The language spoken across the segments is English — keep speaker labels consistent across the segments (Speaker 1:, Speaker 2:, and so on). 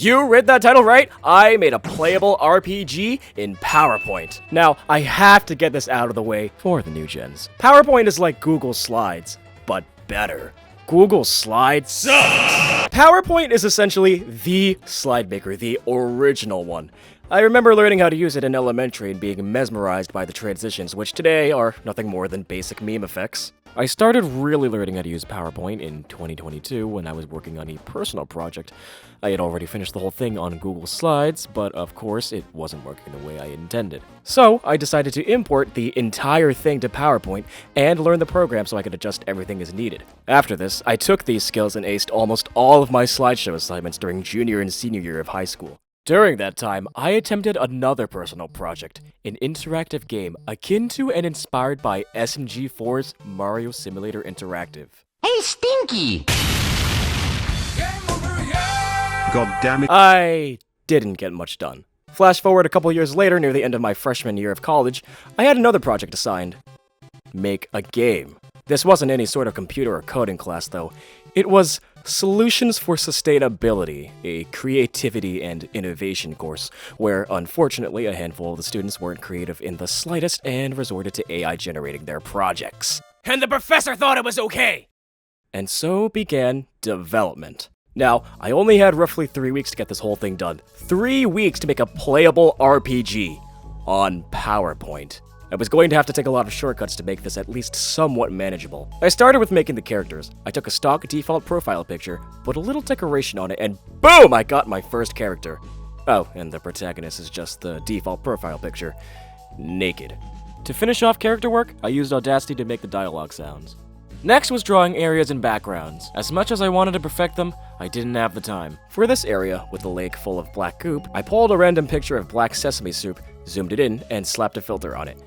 Speaker 1: You read that title right? I made a playable RPG in PowerPoint. Now, I have to get this out of the way for the new gens. PowerPoint is like Google Slides, but better. Google Slides sucks! PowerPoint is essentially the slide maker, the original one. I remember learning how to use it in elementary and being mesmerized by the transitions, which today are nothing more than basic meme effects. I started really learning how to use PowerPoint in 2022 when I was working on a personal project. I had already finished the whole thing on Google Slides, but of course it wasn't working the way I intended. So I decided to import the entire thing to PowerPoint and learn the program so I could adjust everything as needed. After this, I took these skills and aced almost all of my slideshow assignments during junior and senior year of high school. During that time, I attempted another personal project, an interactive game akin to and inspired by SMG4's Mario Simulator Interactive.
Speaker 2: Hey, Stinky!
Speaker 3: God damn it.
Speaker 1: I didn't get much done. Flash forward a couple years later, near the end of my freshman year of college, I had another project assigned. Make a game. This wasn't any sort of computer or coding class, though. It was Solutions for Sustainability, a creativity and innovation course, where unfortunately a handful of the students weren't creative in the slightest and resorted to AI generating their projects. And the professor thought it was okay! And so began development. Now, I only had roughly 3 weeks to get this whole thing done. 3 weeks to make a playable RPG on PowerPoint. I was going to have to take a lot of shortcuts to make this at least somewhat manageable. I started with making the characters. I took a stock default profile picture, put a little decoration on it, and boom, I got my first character. Oh, and the protagonist is just the default profile picture. Naked. To finish off character work, I used Audacity to make the dialogue sounds. Next was drawing areas and backgrounds. As much as I wanted to perfect them, I didn't have the time. For this area, with the lake full of black goop, I pulled a random picture of black sesame soup, zoomed it in, and slapped a filter on it.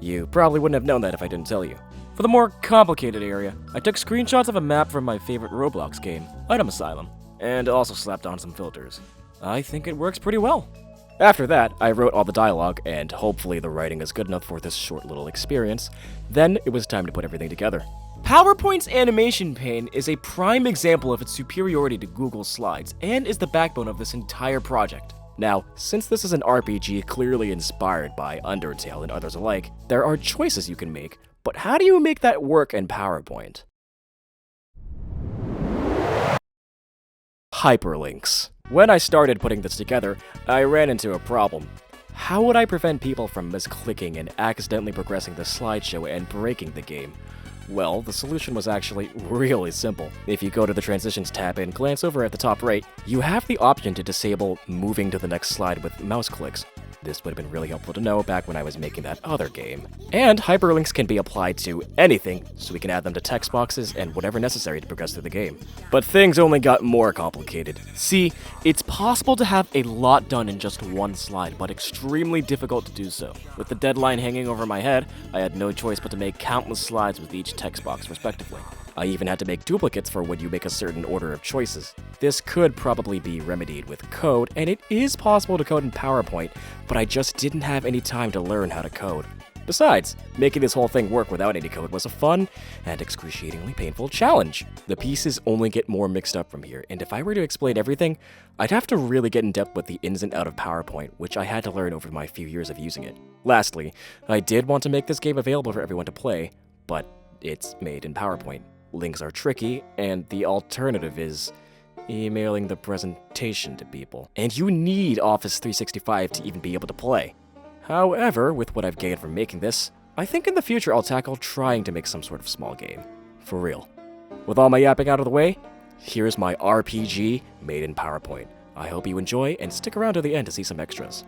Speaker 1: You probably wouldn't have known that if I didn't tell you. For the more complicated area, I took screenshots of a map from my favorite Roblox game, Item Asylum, and also slapped on some filters. I think it works pretty well. After that, I wrote all the dialogue, and hopefully the writing is good enough for this short little experience. Then it was time to put everything together. PowerPoint's animation pane is a prime example of its superiority to Google Slides, and is the backbone of this entire project. Now, since this is an RPG clearly inspired by Undertale and others alike, there are choices you can make, but how do you make that work in PowerPoint? Hyperlinks. When I started putting this together, I ran into a problem. How would I prevent people from misclicking and accidentally progressing the slideshow and breaking the game? Well, the solution was actually really simple. If you go to the Transitions tab and glance over at the top right, you have the option to disable moving to the next slide with mouse clicks. This would have been really helpful to know back when I was making that other game. And hyperlinks can be applied to anything, so we can add them to text boxes and whatever necessary to progress through the game. But things only got more complicated. See, it's possible to have a lot done in just one slide, but extremely difficult to do so. With the deadline hanging over my head, I had no choice but to make countless slides with each text box respectively. I even had to make duplicates for when you make a certain order of choices. This could probably be remedied with code, and it is possible to code in PowerPoint, but I just didn't have any time to learn how to code. Besides, making this whole thing work without any code was a fun and excruciatingly painful challenge. The pieces only get more mixed up from here, and if I were to explain everything, I'd have to really get in depth with the ins and outs of PowerPoint, which I had to learn over my few years of using it. Lastly, I did want to make this game available for everyone to play, but it's made in PowerPoint. Links are tricky, and the alternative is emailing the presentation to people. And you need Office 365 to even be able to play. However, with what I've gained from making this, I think in the future I'll tackle trying to make some sort of small game. For real. With all my yapping out of the way, here's my RPG made in PowerPoint. I hope you enjoy, and stick around to the end to see some extras.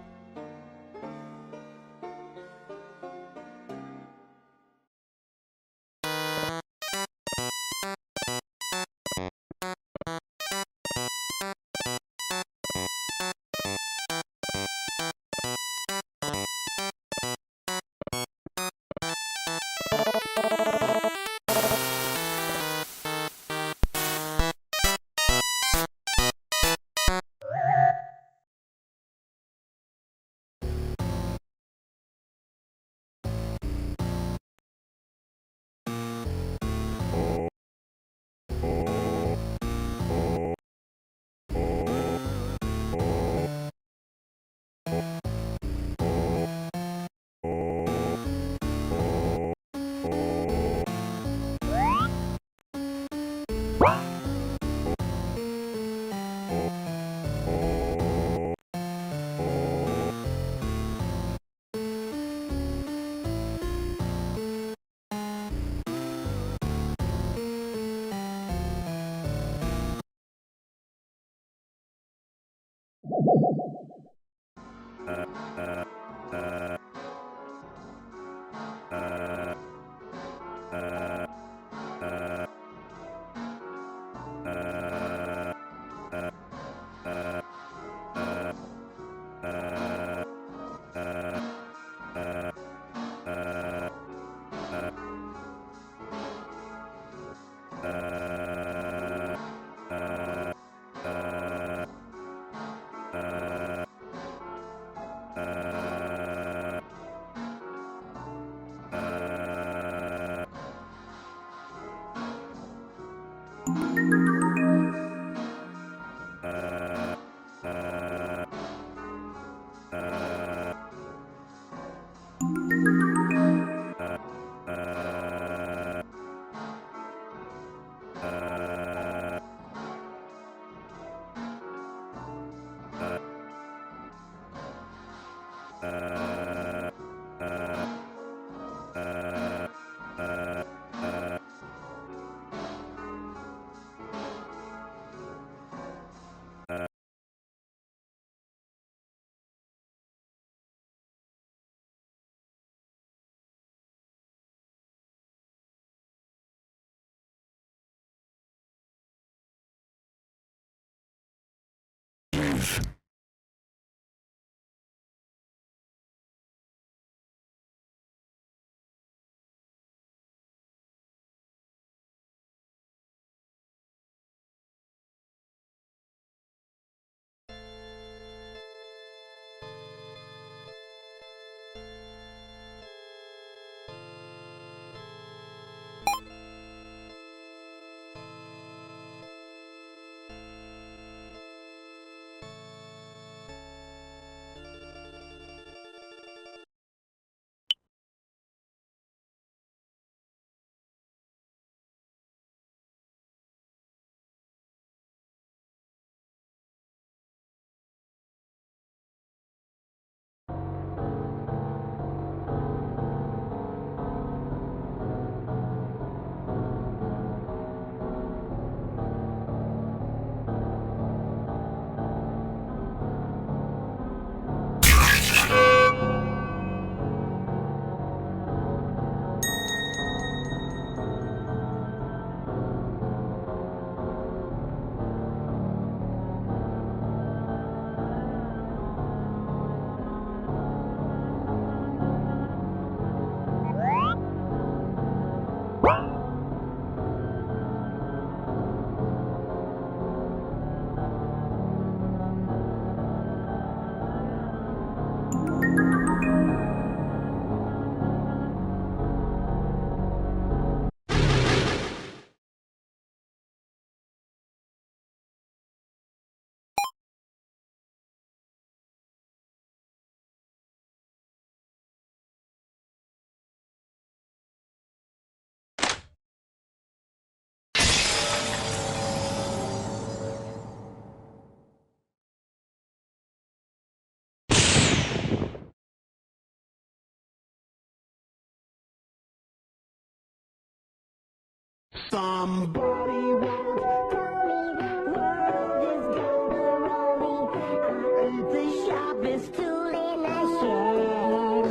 Speaker 3: Somebody once told me the world is gonna roll me. I ain't the sharpest tool in the shed.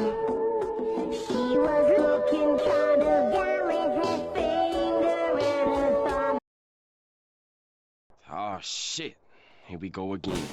Speaker 3: She was looking kind of down with her finger and her thumb.
Speaker 2: Oh shit, here we go again.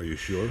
Speaker 4: Are you sure?